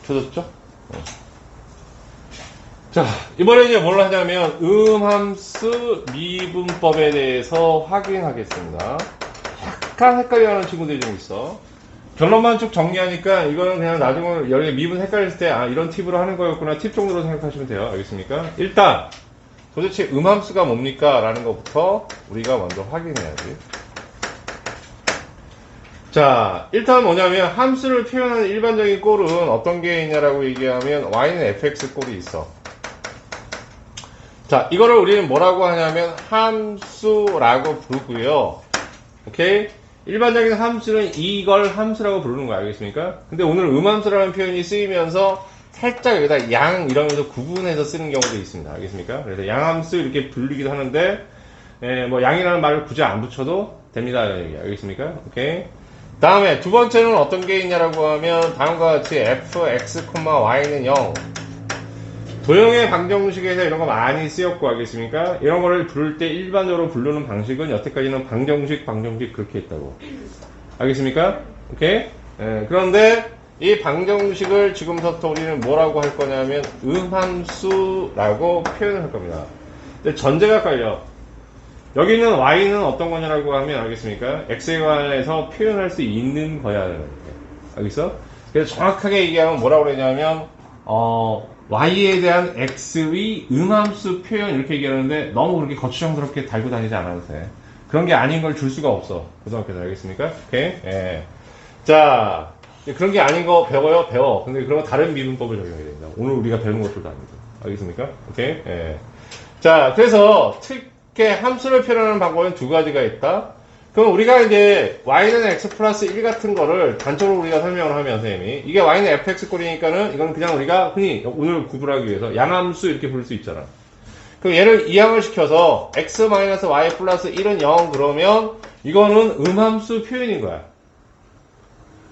줘졌죠? 자, 이번에 이제 뭘 하냐면 음함수 미분법에 대해서 확인하겠습니다. 약간 헷갈려하는 친구들이 좀 있어. 결론만 쭉 정리하니까 이거는 그냥 나중에 여기 미분 헷갈릴 때 이런 팁으로 하는 거였구나 팁 정도로 생각하시면 돼요. 알겠습니까? 일단 도대체 음함수가 뭡니까? 라는 것부터 우리가 먼저 확인해야지. 자, 일단 뭐냐면 함수를 표현하는 일반적인 꼴은 어떤 게 있냐라고 얘기하면 y는 fx 꼴이 있어. 자, 이거를 우리는 뭐라고 하냐면 함수라고 부르고요. 오케이? 일반적인 함수는 이걸 함수라고 부르는 거 알겠습니까? 근데 오늘 음함수라는 표현이 쓰이면서 살짝 여기다 양 이러면서 구분해서 쓰는 경우도 있습니다. 알겠습니까? 그래서 양함수 이렇게 불리기도 하는데 뭐 양이라는 말을 굳이 안 붙여도 됩니다. 알겠습니까? 오케이? 다음에 두 번째는 어떤 게 있냐라고 하면 다음과 같이 fx, y는 0 도형의 방정식에서 이런 거 많이 쓰였고 알겠습니까? 이런 거를 부를 때 일반적으로 부르는 방식은 여태까지는 방정식 그렇게 했다고 알겠습니까? 오케이? 그런데 이 방정식을 지금부터 우리는 뭐라고 할 거냐면 음함수라고 표현을 할 겁니다. 근데 전제가 깔려. 여기는 y는 어떤 거냐라고 하면 알겠습니까? x에 관해서 표현할 수 있는 거야. 알겠어? 그래서 정확하게 얘기하면 뭐라고 그러냐면 y에 대한 x의 음함수 표현 이렇게 얘기하는데 너무 그렇게 거추장스럽게 달고 다니지 않아도 돼. 그런 게 아닌 걸 줄 수가 없어. 고등학교에서 알겠습니까? 오케이? 예. 자, 그런 게 아닌 거 배워요? 배워. 근데 그런 거 다른 미분법을 적용해야 됩니다. 오늘 우리가 배운 것들도 아닙니다. 알겠습니까? 오케이? 예. 자, 그래서 특히 함수를 표현하는 방법은 두 가지가 있다. 그럼 우리가 이제 y는 x 플러스 1 같은 거를 단적으로 우리가 설명을 하면 선생님이 이게 y는 fx 꼴이니까는 이건 그냥 우리가 흔히 오늘 구분하기 위해서 양함수 이렇게 부를 수 있잖아. 그럼 얘를 이항을 시켜서 x-y 플러스 1은 0 그러면 이거는 음함수 표현인 거야.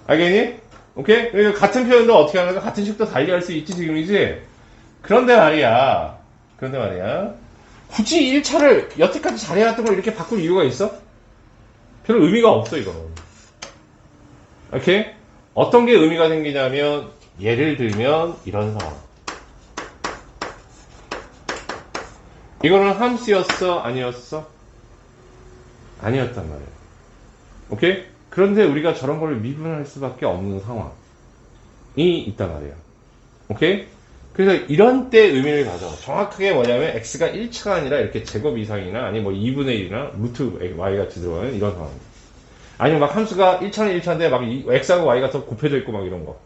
알겠니? 오케이? 그러니까 같은 표현도 어떻게 하는가? 같은 식도 달리 할 수 있지 지금이지? 그런데 말이야 굳이 1차를 여태까지 잘해왔던 걸 이렇게 바꿀 이유가 있어? 별 의미가 없어 이거는. 오케이? 어떤 게 의미가 생기냐면 예를 들면 이런 상황. 이거는 함수였어? 아니었어? 아니었단 말이야. 오케이? 그런데 우리가 저런 걸 미분할 수밖에 없는 상황이 있단 말이야. 오케이? 그래서 이런 때 의미를 가져. 정확하게 뭐냐면 x가 1차가 아니라 이렇게 제곱 이상이나 아니면 뭐 2분의 1이나 루트 y 같이 들어가는 이런 상황입니다. 아니면 막 함수가 1차는 1차인데 막 x하고 y가 더 곱해져 있고 막 이런 거.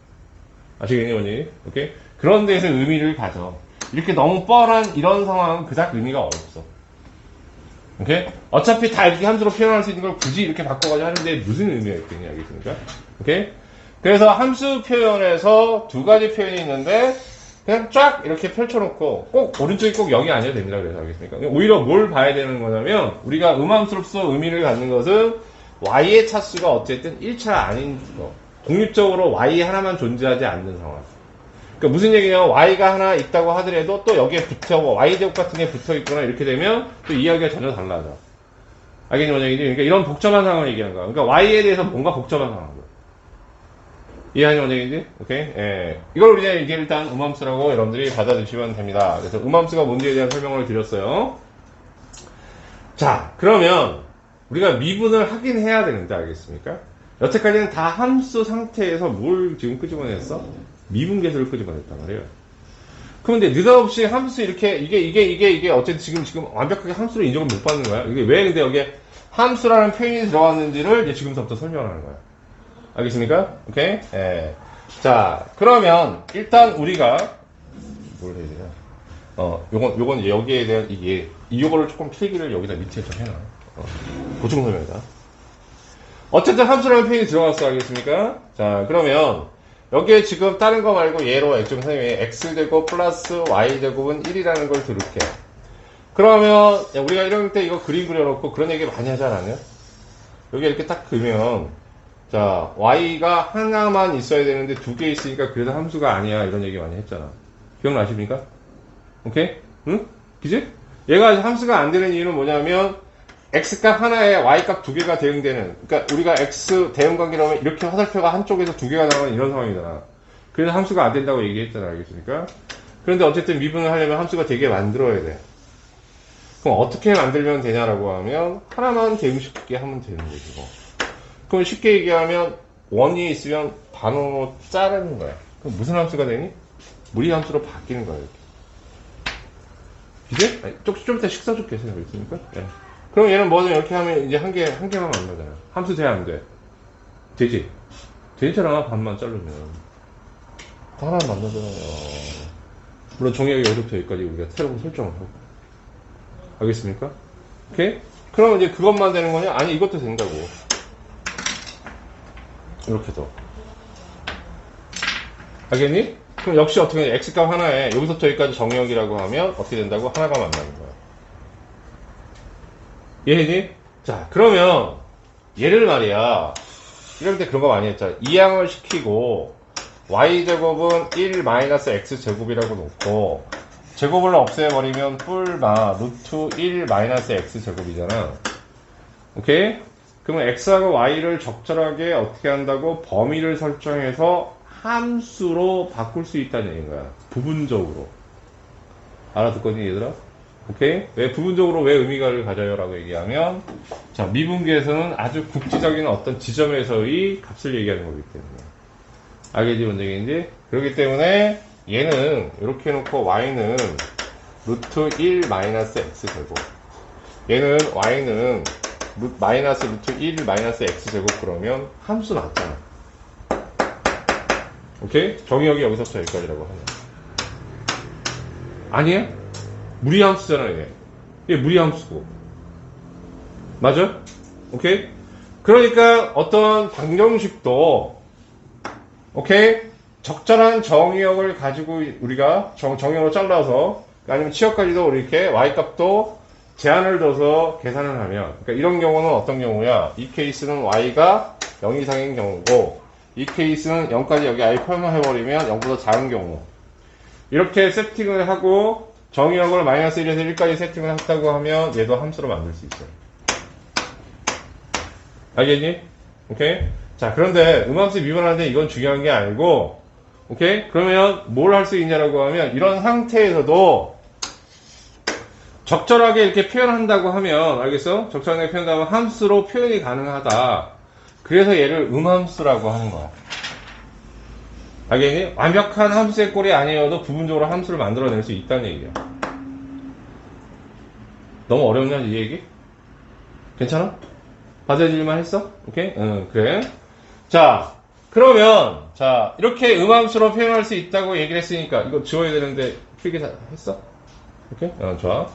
아시겠니, 원님? 오케이? 그런 데서 의미를 가져. 이렇게 너무 뻔한 이런 상황은 그닥 의미가 없어. 오케이? 어차피 다 이렇게 함수로 표현할 수 있는 걸 굳이 이렇게 바꿔가지고 하는데 무슨 의미가 있겠니? 알겠습니까? 오케이? 그래서 함수 표현에서 두 가지 표현이 있는데 그냥 쫙 이렇게 펼쳐놓고 꼭 오른쪽이 꼭 0이 아니어도 됩니다. 그래서 알겠습니까? 오히려 뭘 봐야 되는 거냐면 우리가 음함수로서 의미를 갖는 것은 y의 차수가 어쨌든 1차 아닌 거. 독립적으로 y 하나만 존재하지 않는 상황. 그러니까 무슨 얘기냐면 y가 하나 있다고 하더라도 또 여기에 붙어 y제곱 같은 게 붙어 있거나 이렇게 되면 또 이야기가 전혀 달라져. 알겠니 뭔 얘기지? 그러니까 이런 복잡한 상황을 얘기하는 거야. 그러니까 y에 대해서 뭔가 복잡한 상황. 이해하니 뭔 얘기지? 오케이? 예. 이걸 우리가 이게 일단 음함수라고 여러분들이 받아주시면 됩니다. 그래서 음함수가 뭔지에 대한 설명을 드렸어요. 자, 그러면 우리가 미분을 하긴 해야 되는데 알겠습니까? 여태까지는 다 함수 상태에서 뭘 지금 끄집어냈어? 미분계수를 끄집어냈단 말이에요. 그런데 느닷없이 함수 이렇게 이게 어쨌든 지금 완벽하게 함수로 인정을 못 받는 거야. 이게 왜 근데 여기에 함수라는 표현이 들어갔는지를 이제 지금부터 설명을 하는 거야. 알겠습니까? 오케이? 예. 자, 그러면 일단 우리가 뭘 해야 되냐? 요건 이제 여기에 대한 요거를 조금 필기를 여기다 밑에 좀 해놔. 보충 설명이다. 어쨌든 함수라는 표현이 들어갔어. 알겠습니까? 자, 그러면 여기에 지금 다른 거 말고 얘로 좀 선생님이 x제곱 플러스 y제곱은 1이라는 걸 들을게. 그러면 우리가 이럴 때 이거 그림 그려놓고 그런 얘기 많이 하지 않았냐? 여기 이렇게 딱 그리면 자, y가 하나만 있어야 되는데 두 개 있으니까 그래도 함수가 아니야. 이런 얘기 많이 했잖아. 기억나십니까? 오케이? 응? 그지? 얘가 함수가 안 되는 이유는 뭐냐면 x값 하나에 y값 두 개가 대응되는, 그러니까 우리가 x 대응관계라면 이렇게 화살표가 한쪽에서 두 개가 나가는 이런 상황이잖아. 그래서 함수가 안 된다고 얘기했잖아. 알겠습니까? 그런데 어쨌든 미분을 하려면 함수가 되게 만들어야 돼. 그럼 어떻게 만들면 되냐라고 하면 하나만 대응시키게 하면 되는 거지 뭐. 그럼 쉽게 얘기하면 원이 있으면 반원으로 자르는 거야. 그럼 무슨 함수가 되니? 무리함수로 바뀌는 거야 이렇게. 이제? 좀 이따 식사 좀 계세요. 알겠습니까? 네. 그럼 얘는 뭐든 이렇게 하면 이제 한 개만 만나잖아. 함수 돼, 안 돼? 되지? 되잖아, 반만 자르면. 하나만 만나잖아요. 물론 정의역이 여기서부터 여기까지 우리가 새로운 설정을 하고. 알겠습니까? 오케이? 그러면 이제 그것만 되는 거냐? 아니, 이것도 된다고. 이렇게도. 알겠니? 그럼 역시 어떻게 해? x값 하나에 여기서부터 여기까지 정의역이라고 하면 어떻게 된다고? 하나가 만나는 거야. 이해했니? 자, 그러면 얘를 말이야. 이럴 때 그런 거 많이 했잖아. 이항을 시키고 y제곱은 1 마이너스 x제곱이라고 놓고 제곱을 없애버리면 뿔마 루트 1 마이너스 x제곱이잖아. 오케이? 그러면 x하고 y를 적절하게 어떻게 한다고? 범위를 설정해서 함수로 바꿀 수 있다는 얘기인 거야. 부분적으로. 알아듣거니 얘들아? 오케이? 왜 부분적으로 왜 의미가를 가져요? 라고 얘기하면 자, 미분계에서는 아주 국지적인 어떤 지점에서의 값을 얘기하는 거기 때문에. 알겠지, 뭔 얘기인지? 그렇기 때문에 얘는 이렇게 해놓고 y는 루트 1 마이너스 x제곱, 얘는 y는 마이너스 루트 1 마이너스 x제곱. 그러면 함수 맞잖아. 오케이? 정의역이 여기서부터 여기까지라고 하면 아니야? 무리함수잖아, 얘 무리함수고. 맞아? 오케이? 그러니까 어떤 방정식도, 오케이? 적절한 정의역을 가지고 우리가 정의역으로 잘라서, 아니면 치역까지도 이렇게 y값도 제한을 둬서 계산을 하면, 그러니까 이런 경우는 어떤 경우야? 이 케이스는 y가 0 이상인 경우고, 이 케이스는 0까지 여기 아예 표현해버리면 0보다 작은 경우. 이렇게 세팅을 하고 정의역을 마이너스 1에서 1까지 세팅을 했다고 하면 얘도 함수로 만들 수 있어요. 알겠니? 오케이? 자, 그런데 음함수 미분하는데 이건 중요한 게 아니고, 오케이? 그러면 뭘 할 수 있냐라고 하면 이런 상태에서도 적절하게 이렇게 표현한다고 하면, 알겠어? 적절하게 표현한다고 하면 함수로 표현이 가능하다. 그래서 얘를 음함수라고 하는 거야. 알겠니? 완벽한 함수의 꼴이 아니어도 부분적으로 함수를 만들어낼 수 있다는 얘기야. 너무 어렵냐, 이 얘기? 괜찮아? 받아들일만 했어? 오케이? 응, 그래. 자, 그러면, 자, 이렇게 음함수로 표현할 수 있다고 얘기를 했으니까, 이거 지워야 되는데, 필기 했어? 오케이? 좋아.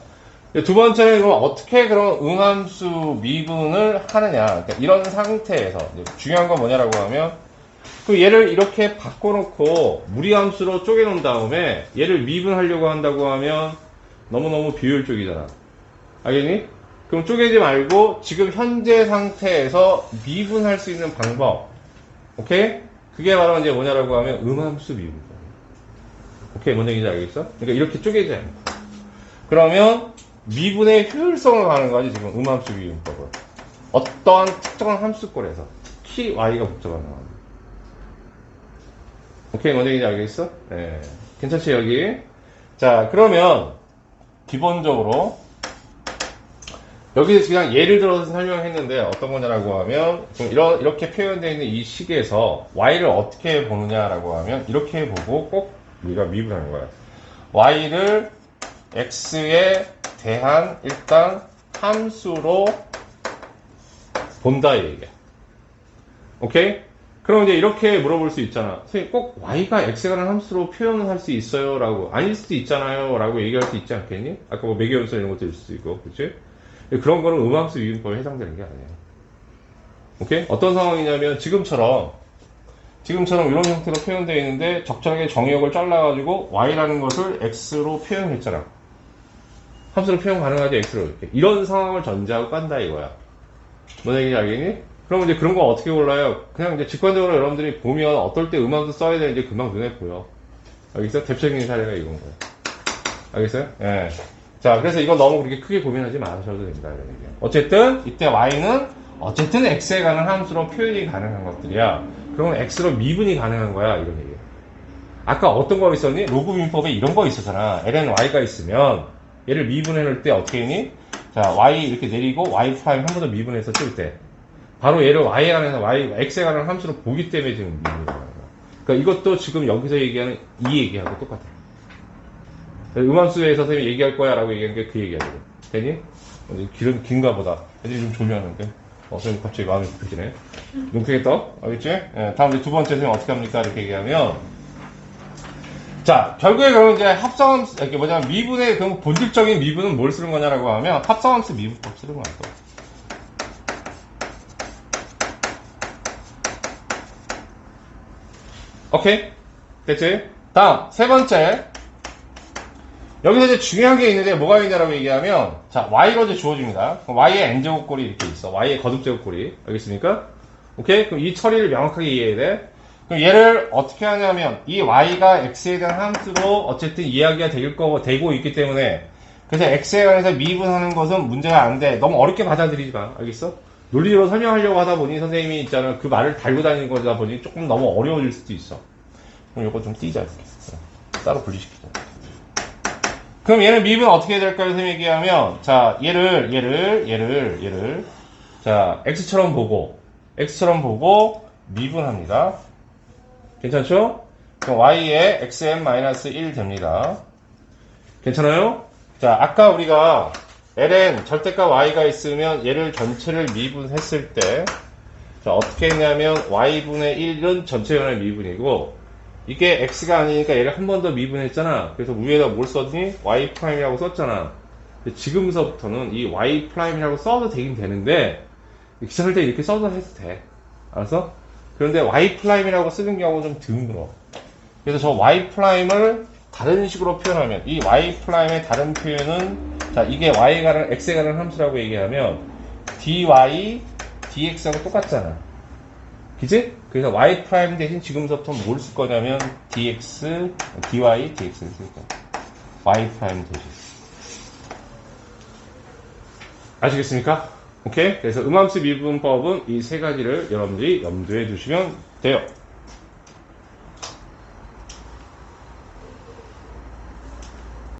두 번째는 그럼 어떻게 그런 음함수 미분을 하느냐. 그러니까 이런 상태에서, 중요한 건 뭐냐라고 하면, 그 얘를 이렇게 바꿔놓고 무리함수로 쪼개놓은 다음에 얘를 미분하려고 한다고 하면 너무너무 비효율적이잖아. 알겠니? 그럼 쪼개지 말고 지금 현재 상태에서 미분할 수 있는 방법. 오케이? 그게 바로 이제 뭐냐라고 하면 음함수 미분. 오케이? 뭔 얘기인지 알겠어? 그러니까 이렇게 쪼개지 않고. 그러면 미분의 효율성을 가는 거지, 지금 음함수 미분법은. 어떠한 특정한 함수꼴에서. 특히 y가 복잡한 상황. 오케이, 뭔 얘기인지 알겠어? 네. 괜찮지, 여기? 자, 그러면, 기본적으로, 여기서 그냥 예를 들어서 설명했는데, 어떤 거냐라고 하면, 이렇게 표현되어 있는 이 식에서, y를 어떻게 보느냐라고 하면, 이렇게 보고 꼭 우리가 미분하는 거야. y를 x에 대한 일단 함수로 본다, 이 얘기야. 오케이? 그럼 이제 이렇게 물어볼 수 있잖아. 선생님, 꼭 y가 x에 관한 함수로 표현을 할 수 있어요? 라고. 아닐 수도 있잖아요? 라고 얘기할 수 있지 않겠니? 아까 뭐 매개연수 이런 것도 있을 수 있고, 그치? 그런 거는 음함수 미분법에 해당되는 게 아니에요. 오케이? 어떤 상황이냐면, 지금처럼 이런 형태로 표현되어 있는데, 적절하게 정의역을 잘라가지고, y라는 것을 x로 표현했잖아. 함수로 표현 가능하지, x로 이렇게. 이런 상황을 전제하고 깐다, 이거야. 뭔 얘기인지 알겠니? 그럼 이제 그런 거 어떻게 골라요? 그냥 이제 직관적으로 여러분들이 보면 어떨 때 음함수 써야 되는지 금방 눈에 보여. 알겠어요? 대표적인 사례가 이건 거예요. 알겠어요? 예. 자, 그래서 이건 너무 그렇게 크게 고민하지 마셔도 된다, 이런 얘기예요. 어쨌든, 이때 y는 어쨌든 x에 관한 함수로 표현이 가능한 것들이야. 그러면 x로 미분이 가능한 거야, 이런 얘기예요. 아까 어떤 거 있었니? 로그 민법에 이런 거 있었잖아. ln y가 있으면 얘를 미분해 놓을 때 어떻게 했니? 자, y 이렇게 내리고 y 프라임 한 번 더 미분해서 쓸 때 바로 얘를 y에 관해서 x에 관한 함수로 보기 때문에 지금 미분이 나는 거야. 그러니까 이것도 지금 여기서 얘기하는 이 얘기하고 똑같아. 음함수에서 선생님이 얘기할 거야 라고 얘기하는 게 그 얘기하거든. 되니? 긴가 보다. 애들이 좀 졸려하는데. 선생님 갑자기 마음이 급해지네. 눈 크게 떠. 알겠지? 예, 다음 이제 두 번째 선생님 어떻게 합니까? 이렇게 얘기하면. 자, 결국에 그러면 이제 합성함수, 이렇게 뭐냐면 미분의, 그럼 본질적인 미분은 뭘 쓰는 거냐라고 하면 합성함수 미분법 쓰는 거야, 또. 오케이? 됐지? 다음, 세 번째. 여기서 이제 중요한 게 있는데 뭐가 있냐라고 얘기하면 자, y로 이제 주어집니다. 그럼 y의 n제곱꼴이 이렇게 있어. y의 거듭제곱꼴이. 알겠습니까? 오케이? 그럼 이 처리를 명확하게 이해해야 돼. 그럼 얘를 어떻게 하냐면 이 y가 x에 대한 함수로 어쨌든 이야기가 되고 있기 때문에 그래서 x에 관해서 미분하는 것은 문제가 안 돼. 너무 어렵게 받아들이지 마. 알겠어? 논리로 설명하려고 하다 보니 선생님이 있잖아. 그 말을 달고 다니는 거다 보니 조금 너무 어려워질 수도 있어. 그럼 이거 좀 띄자. 이렇게. 따로 분리시키자. 그럼 얘는 미분 어떻게 해야 될까요? 선생님이 얘기하면, 자, 얘를, 자, x처럼 보고, 미분합니다. 괜찮죠? 그럼 y에 xn-1 됩니다. 괜찮아요? 자, 아까 우리가 ln 절대값 y가 있으면 얘를 전체를 미분했을 때, 자, 어떻게 했냐면, y분의 1은 전체 연의 미분이고, 이게 x가 아니니까 얘를 한 번 더 미분했잖아. 그래서 위에다 뭘 썼니? y'이라고 썼잖아. 근데 지금서부터는 이 y'이라고 써도 되긴 되는데 기사 쓸 때 이렇게 써도 해도 돼. 알았어? 그런데 y'이라고 쓰는 경우가 좀 드물어. 그래서 저 y''을 다른 식으로 표현하면 이 y''의 다른 표현은 자, 이게 y에 관한 x에 관한 함수라고 얘기하면 dy, dx하고 똑같잖아. 그지? 그래서 y' 대신 지금부터 뭘 쓸 거냐면 dx, dy, dx를 쓸 거야. y' 대신. 아시겠습니까? 오케이? 그래서 음함수 미분법은 이 세 가지를 여러분들이 염두에 두시면 돼요.